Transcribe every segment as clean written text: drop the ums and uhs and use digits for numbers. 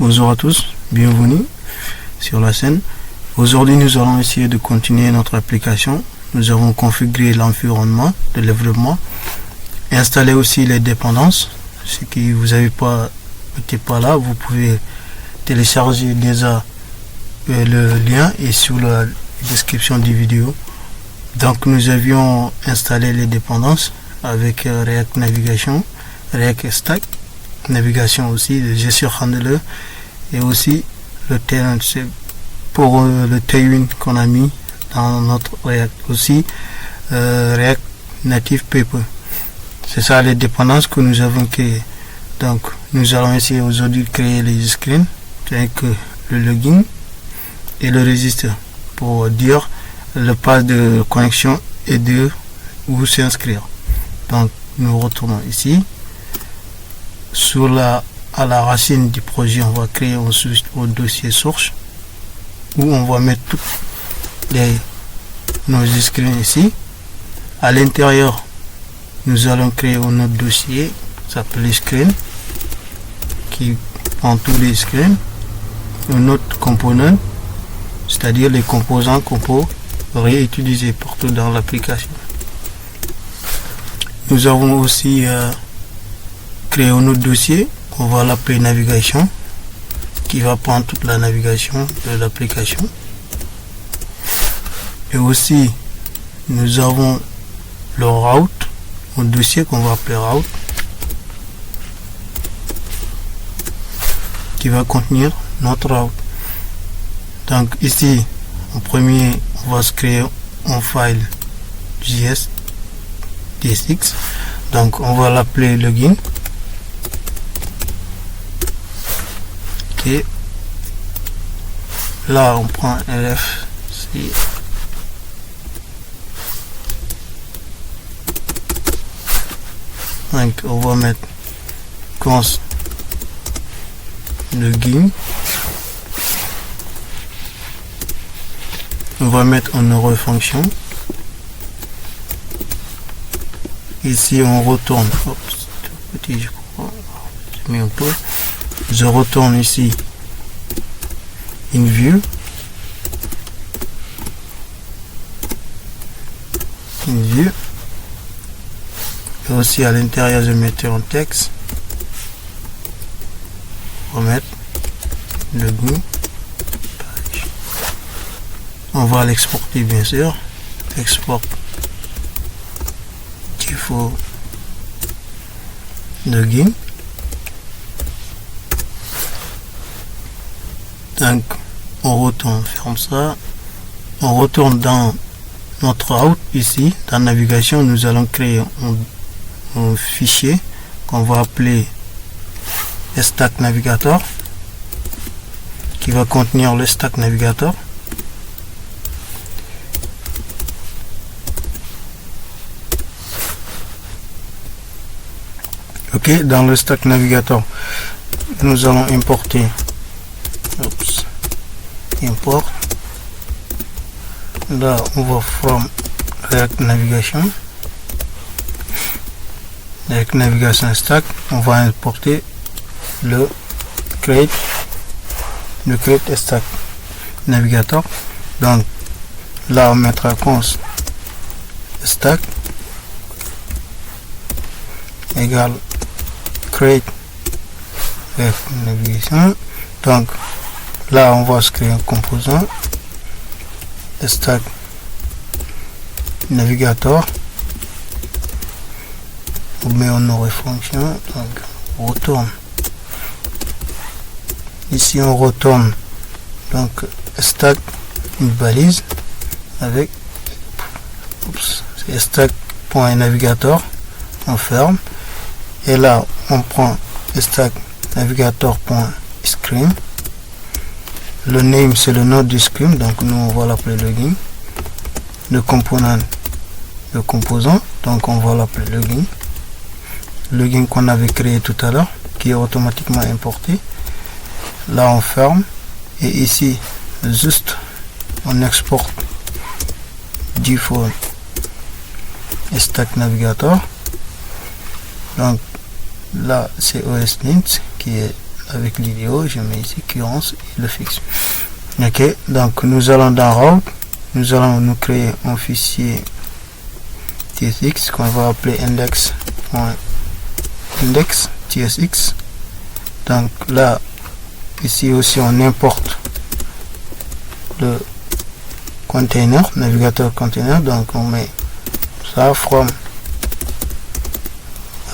Bonjour à tous, bienvenue sur la chaîne. Aujourd'hui, nous allons essayer de continuer notre application. Nous avons configuré l'environnement de développement, installé aussi les dépendances. Ce qui vous n'avez pas été pas là, vous pouvez télécharger déjà le lien est sur la description du vidéo. Donc nous avions installé les dépendances avec React Navigation, React Stack Navigation aussi, le gestion handler et aussi le terrain pour le tailwind qu'on a mis dans notre React aussi, React Native Paper. C'est ça les dépendances que nous avons créées. Donc nous allons essayer aujourd'hui de créer les screens avec le login et le registre pour dire le pass de connexion et de où s'inscrire. Donc nous retournons ici à la racine du projet. On va créer ensuite un dossier source où on va mettre toutes nos screens ici. À l'intérieur, nous allons créer un autre dossier qui s'appelle screen qui prend tous les screens, un autre component, c'est-à-dire les composants qu'on peut réutiliser partout dans l'application. Nous avons aussi créé un autre dossier, on va l'appeler navigation, qui va prendre toute la navigation de l'application. Et aussi, nous avons le route, un dossier qu'on va appeler route, qui va contenir notre route. Donc ici, en premier, on va se créer un file JS DSX. Donc on va l'appeler login. Ok. Là, on prend LF. Donc on va mettre const login. On va mettre en heureux fonction. Ici on retourne. Petit, je crois. J'ai mis un peu. Je retourne ici. In view. In view. Et aussi à l'intérieur je mettais un texte. On va mettre le goût. On va l'exporter bien sûr. Export default login. Donc on retourne, ferme ça. On retourne dans notre route ici, dans navigation. Nous allons créer un fichier qu'on va appeler Stack Navigator, qui va contenir le Stack Navigator. Ok, dans le Stack Navigator, nous allons importer import. Là, on va from React Navigation. Avec navigation stack, on va importer le create stack navigator. Donc là on mettra const stack égale create navigation. Donc là on va se créer un composant stack navigator. On met en heureux fonction. Donc on retourne ici, on retourne donc stack une balise avec c'est stack.navigator. On ferme et là on prend stack navigator.screen. Le name c'est le nom du screen, donc nous on va l'appeler login. Le component, le composant, donc on va l'appeler login. Login qu'on avait créé tout à l'heure, qui est automatiquement importé. Là on ferme et ici juste on exporte default stack navigator. Donc là c'est OS Linux qui est avec l'idéo, je mets ici currence et le fixe. Ok, donc nous allons dans route, nous allons nous créer un fichier tsx qu'on va appeler index.index.tsx. donc là, ici aussi on importe le container, navigateur container, donc on met ça from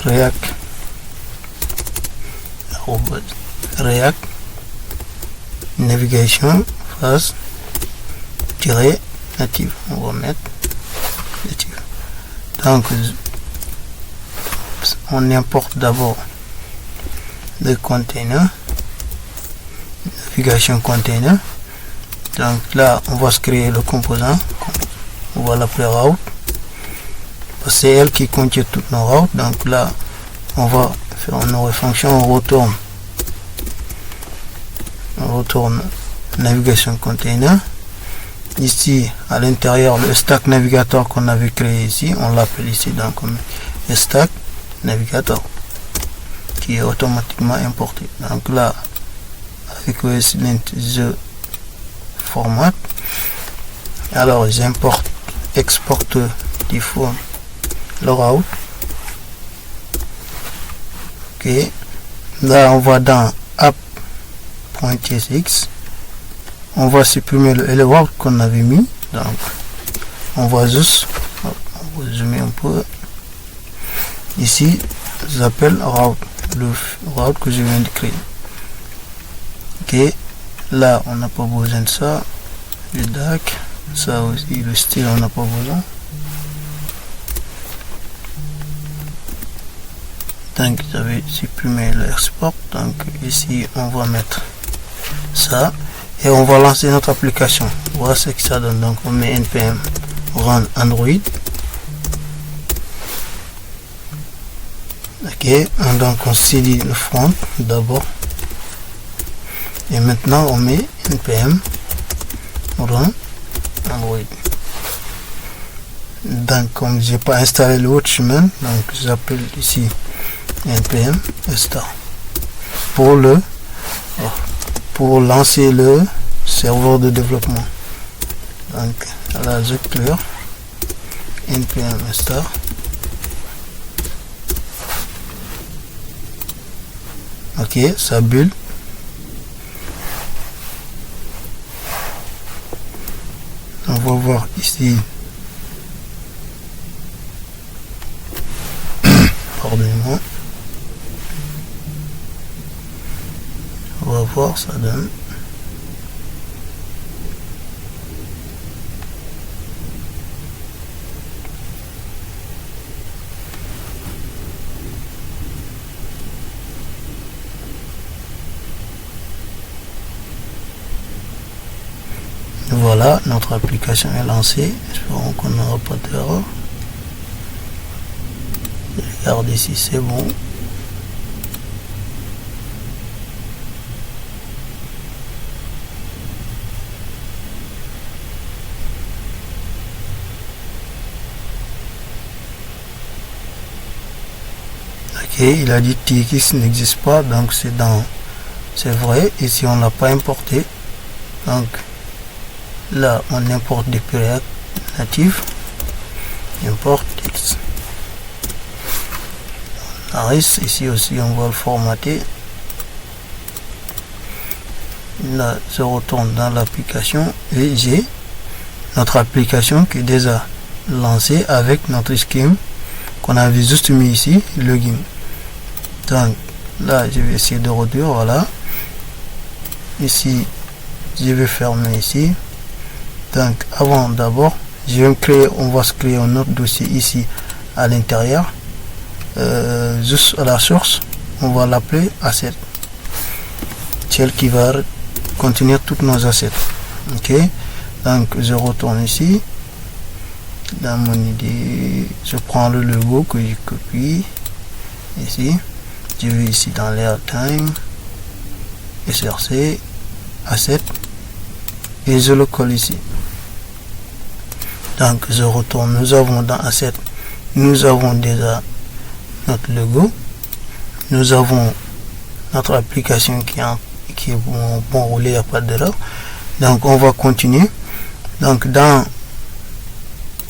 React navigation phase native, on va mettre native. Donc on importe d'abord le container, navigation container. Donc là on va se créer le composant, on va l'appeler route, c'est elle qui contient toutes nos routes. Donc là on va faire une fonction, on retourne navigation container. Ici à l'intérieur, le stack navigateur qu'on avait créé ici, on l'appelle ici donc le stack navigateur qui est automatiquement importé. Donc là avec ESLint the format, alors j'importe, exporte default le route. Ok, là on va dans app.tsx, on va supprimer le route qu'on avait mis. Donc on va juste, on va zoomer un peu ici, j'appelle route, le route que je viens de créer. Ok, là on n'a pas besoin de ça, le DAC, ça aussi, le style on n'a pas besoin. Donc j'avais supprimé l'export, donc ici on va mettre ça et on va lancer notre application. Voilà ce que ça donne. Donc on met npm run Android. Ok, donc on cd le front d'abord et maintenant on met npm run Android. Donc comme j'ai pas installé le Watchman, donc j'appelle ici npm start pour lancer le serveur de développement. Donc là je clear npm start. Ok, ça build. On va voir ici, pardonnez-moi, on va voir, ça donne. Voilà, notre application est lancée. Espérons qu'on n'aura pas d'erreur. Regarde ici, c'est bon. Ok, il a dit TX n'existe pas, donc c'est vrai. Ici on l'a pas importé, donc là on importe des React natifs, import X. Ici aussi on va le formater. Là je retourne dans l'application et j'ai notre application qui est déjà lancée avec notre scheme qu'on avait juste mis ici, login. Donc là je vais essayer de réduire, voilà. Ici je vais fermer ici. Donc avant d'abord je vais me créer, on va se créer un autre dossier ici à l'intérieur, juste à la source on va l'appeler asset, celle qui va contenir toutes nos assets. Ok, donc je retourne ici dans mon idée, je prends le logo que je copie ici, je vais ici dans l'airtime, src asset et je le colle ici. Donc je retourne, nous avons dans asset, nous avons déjà notre logo, nous avons notre application qui est bon roulé, il n'y a pas d'erreur. Donc on va continuer. Donc dans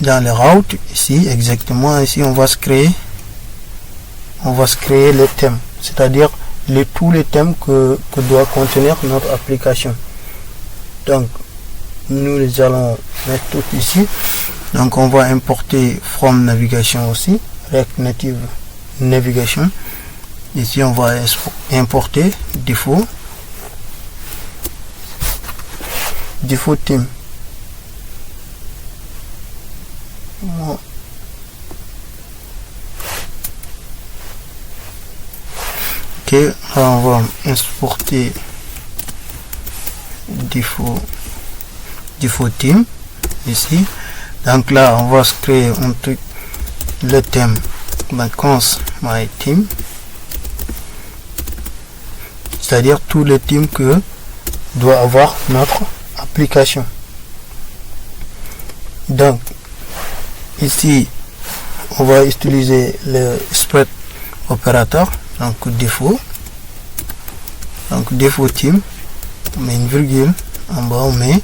les routes, ici exactement, ici on va se créer le thème, c'est-à-dire tous les thèmes que doit contenir notre application. Donc nous les allons mettre tout ici. Donc on va importer from navigation aussi, React Native Navigation. Ici on va importer default theme. Ok, là on va exporter default theme ici. Donc là on va se créer un truc, le thème, cons my theme, c'est-à-dire tous les thèmes que doit avoir notre application. Donc ici on va utiliser le spread opérateur, donc défaut theme, on met une virgule en bas, on met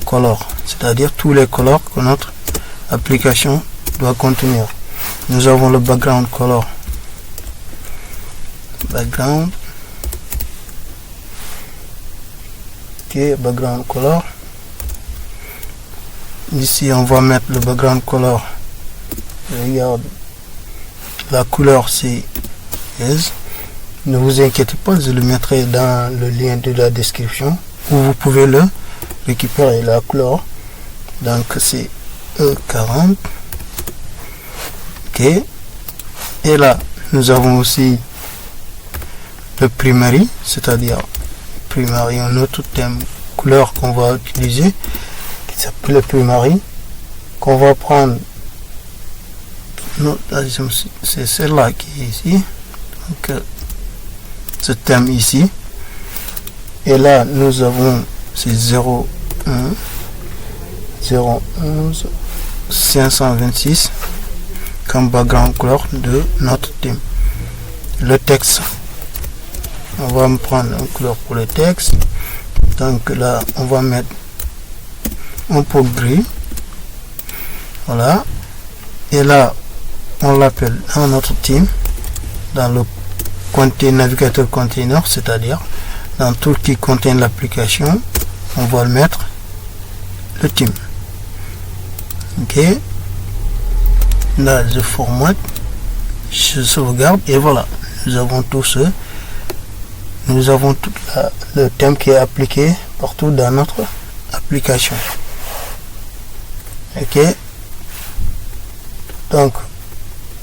color, c'est-à-dire tous les colors que notre application doit contenir. Nous avons le background color, background color. Ici on va mettre le background color, regarde, la couleur c'est yes. Ne vous inquiétez pas, je le mettrai dans le lien de la description où vous pouvez le récupérer, la couleur. Donc c'est E40. Ok, et là nous avons aussi le primary, c'est-à-dire primary, un autre thème couleur qu'on va utiliser qui s'appelle le primary, qu'on va prendre. C'est celle-là qui est ici, donc ce thème ici, et là nous avons c'est 011 526 comme background color de notre thème. Le texte, on va me prendre une couleur pour le texte, donc là on va mettre un peu gris, voilà, et là on l'appelle dans notre thème, dans le navigateur container, c'est-à-dire dans tout qui contient l'application, on va le mettre le thème. Ok, là je formate, je sauvegarde, et voilà, nous avons tout le thème qui est appliqué partout dans notre application. Ok, donc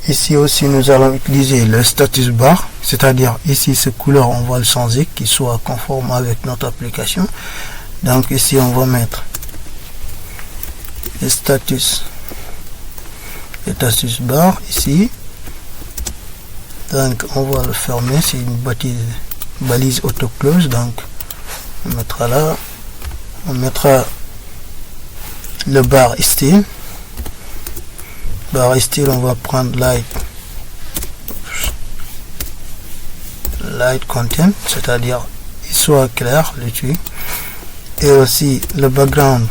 ici aussi nous allons utiliser le status bar, c'est-à-dire ici ce couleur on va le changer qu'il soit conforme avec notre application. Donc ici on va mettre le status bar ici, donc on va le fermer, c'est une balise auto close, donc on mettra là, on mettra le bar style, on va prendre light content, c'est-à-dire il soit clair le truc, et aussi le background,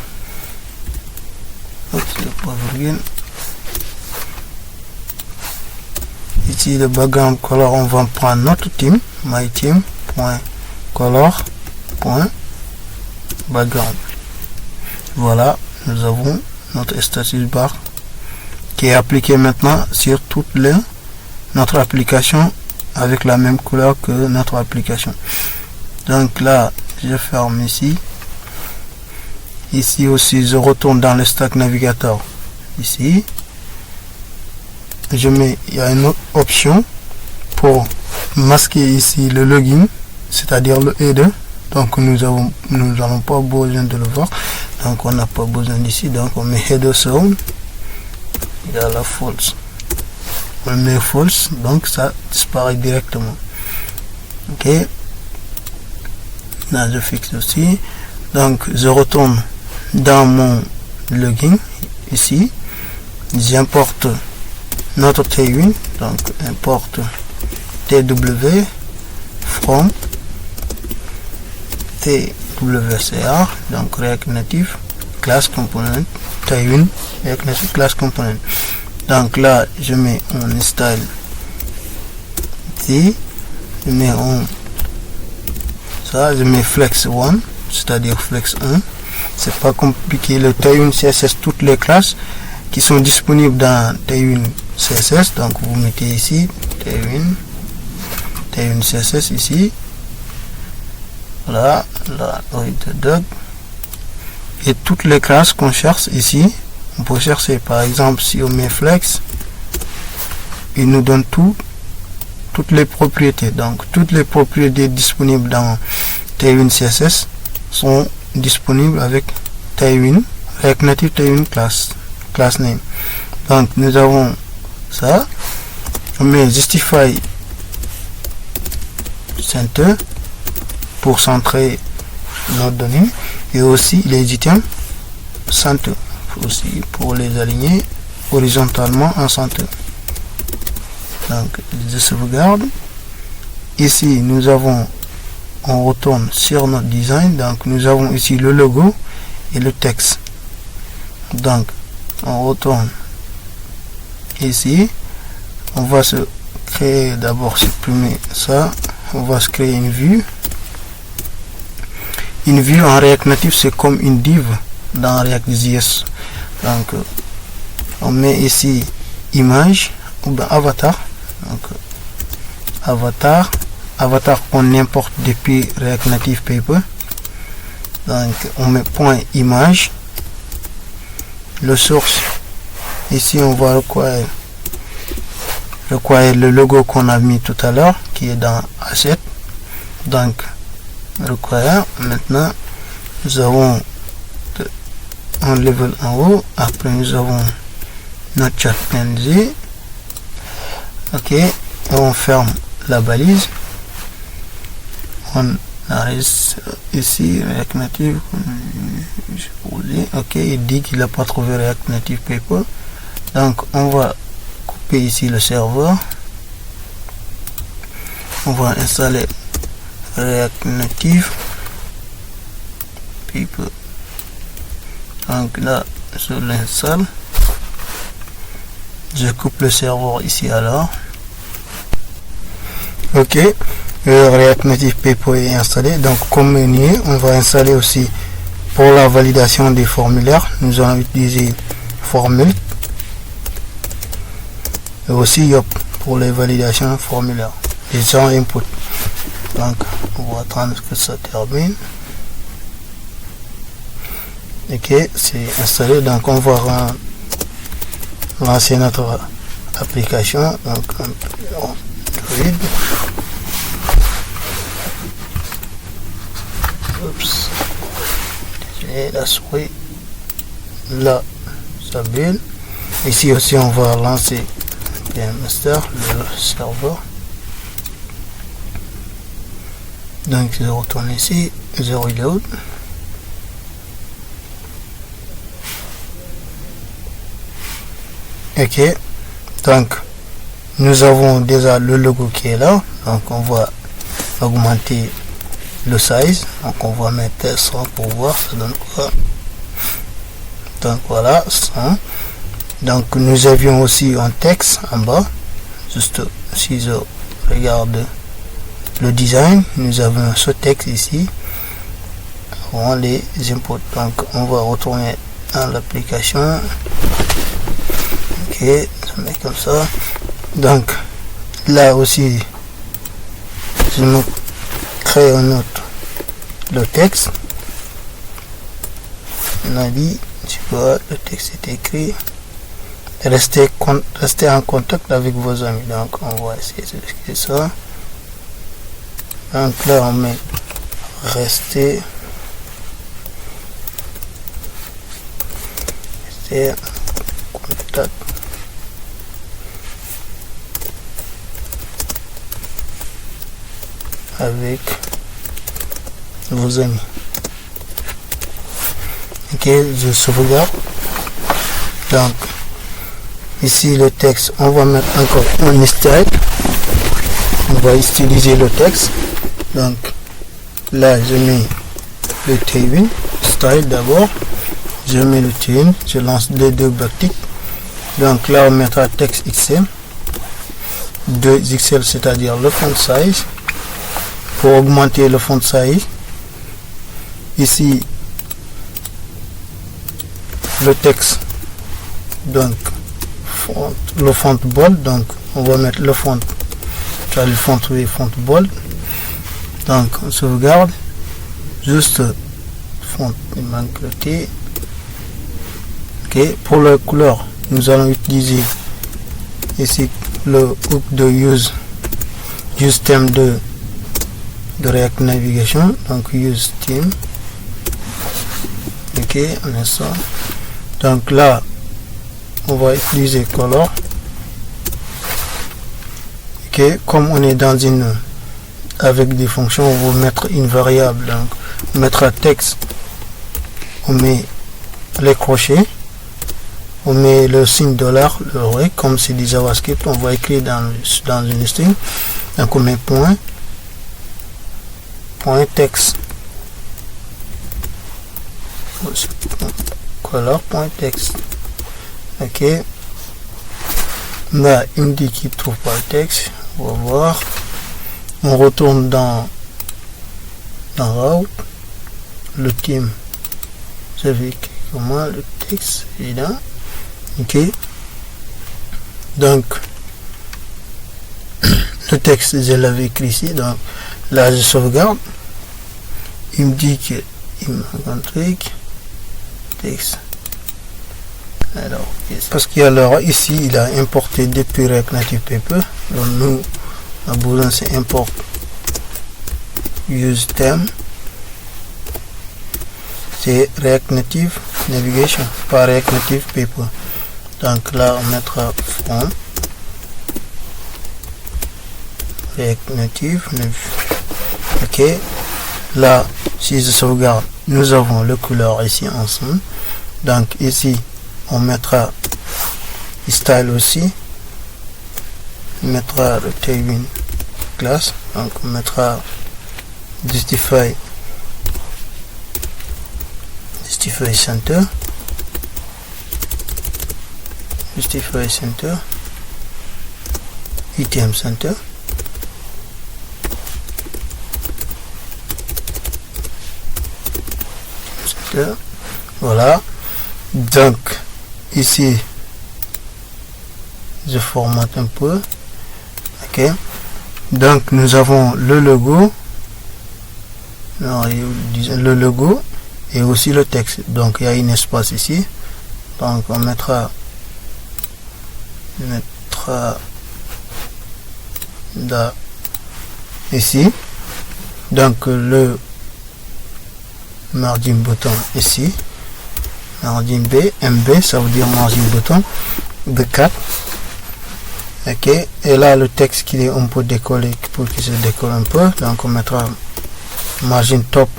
ici le background color, on va prendre notre theme, my theme.color.background. Voilà, nous avons notre status bar qui est appliqué maintenant sur toute notre application avec la même couleur que notre application. Donc là je ferme ici aussi je retourne dans le stack navigateur, ici je mets, il y a une autre option pour masquer ici le login, c'est-à-dire le header, donc nous n'avons pas besoin de le voir, donc on n'a pas besoin d'ici, donc on met header zone, il y a la false, on met false, donc ça disparaît directement. Ok, là je fixe aussi, donc je retourne dans mon login ici, j'importe notre T1, donc importe TW from TWCR, donc React Native class component taille 1 React Native class component. Donc là je mets on install T, je mets on ça, je mets flex 1, c'est-à-dire flex 1. C'est pas compliqué. Le taille 1 CSS, toutes les classes qui sont disponibles dans taille 1 CSS, donc vous mettez ici taille 1 CSS ici, là dog, et toutes les classes qu'on cherche ici, on peut chercher. Par exemple, si on met flex, il nous donne toutes les propriétés. Donc toutes les propriétés disponibles dans taille 1 CSS sont disponibles avec taille 1 React Native taille 1 class name. Donc nous avons ça, on met justify center pour centrer nos données, et aussi les items center aussi pour les aligner horizontalement en center. Donc je sauvegarde. Ici nous avons, on retourne sur notre design, donc nous avons ici le logo et le texte. Donc on retourne ici, on va se créer, d'abord supprimer ça, on va se créer une vue en React Native. C'est comme une div dans React.js. Donc on met ici image ou bien avatar. Donc avatar qu'on importe depuis React Native Paper. Donc on met point image, le source ici on va require le logo qu'on a mis tout à l'heure qui est dans asset. Donc require, maintenant nous avons un level en haut, après nous avons notre chat PNG. Ok, on ferme la balise, on arrête ici React Native. Ok, il dit qu'il n'a pas trouvé React Native Paper, donc on va couper ici le serveur, on va installer React Native Paper. Donc là je l'installe, je coupe le serveur ici. Alors ok, React Native Paper est installé. Donc comme menu, on va installer aussi pour la validation des formulaires, nous allons utiliser formule, et aussi Yop pour les validations formulaires, les gens input. Donc on va attendre que ça termine. Ok, c'est installé. Donc on va lancer notre application. Donc oups, j'ai la souris là, ça bulle. Ici aussi on va lancer master, le serveur. Donc je retourne ici, je reload. Ok, donc nous avons déjà le logo qui est là, donc on va augmenter le size, donc on va mettre 100 pour voir ça donne quoi. Donc voilà, 100. Donc nous avions aussi un texte en bas, juste si je regarde le design, nous avons ce texte ici, on les imports. Donc on va retourner dans l'application. Ok, ça met comme ça. Donc là aussi je me crée un autre, le texte. On a dit, tu vois, le texte est écrit. Restez en contact avec vos amis. Donc on va essayer d'écrire ça. Donc là on met rester en contact avec vos amis. Ok, je sauvegarde. Donc ici le texte, on va mettre encore un style. On va utiliser le texte. Donc là je mets le Tailwind style d'abord, je mets le Tailwind, je lance les deux backticks. Donc là on mettra texte XL 2 XL, c'est-à-dire le font size. Pour augmenter le font size, ici le texte, donc le font bold, donc on va mettre le font, le font bold. Donc on sauvegarde, juste font, il manque le T. Ok, pour la couleur nous allons utiliser ici le hook de use theme de React Navigation, donc use theme. Ok, on a ça. Donc là on va utiliser color. Ok, comme on est dans une avec des fonctions, on va mettre une variable, donc on mettra texte, on met les crochets, on met le signe $, le vrai, comme c'est du JavaScript, on va écrire dans une string. Donc on met point texte, color point texte. Ok, là il me dit qu'il trouve pas le texte, on va voir. On retourne dans route, le theme, je vais comment le texte est là. Ok, donc le texte je l'avais écrit ici, donc là je sauvegarde, il me dit que il manque un truc, texte. Alors parce qu'il y a l'erreur ici, il a importé depuis React Native Paper, donc nous la besoin c'est import use theme, c'est React Native Navigation, pas React Native Paper. Donc là on mettra from React Native. Ok, là si je sauvegarde, nous avons le couleur ici ensemble. Donc ici on mettra style aussi, on mettra le Tailwind class, donc on mettra justify center, item center, voilà. Donc ici je formate un peu. Ok, donc nous avons le logo, et aussi le texte. Donc il y a un espace ici, donc on mettra là ici, donc le margin button ici, margin MB, ça veut dire margin button de 4. Ok, et là le texte qui est un peu décollé, pour qu'il se décolle un peu, donc on mettra margin top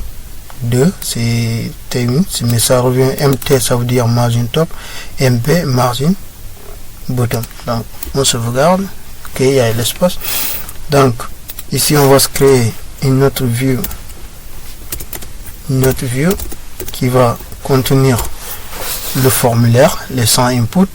2, c'est T1, mais ça revient MT, ça veut dire margin top, MB margin bottom. Donc on sauvegarde. Ok, il y a l'espace. Donc ici on va se créer une autre view qui va contenir le formulaire, les 100 inputs.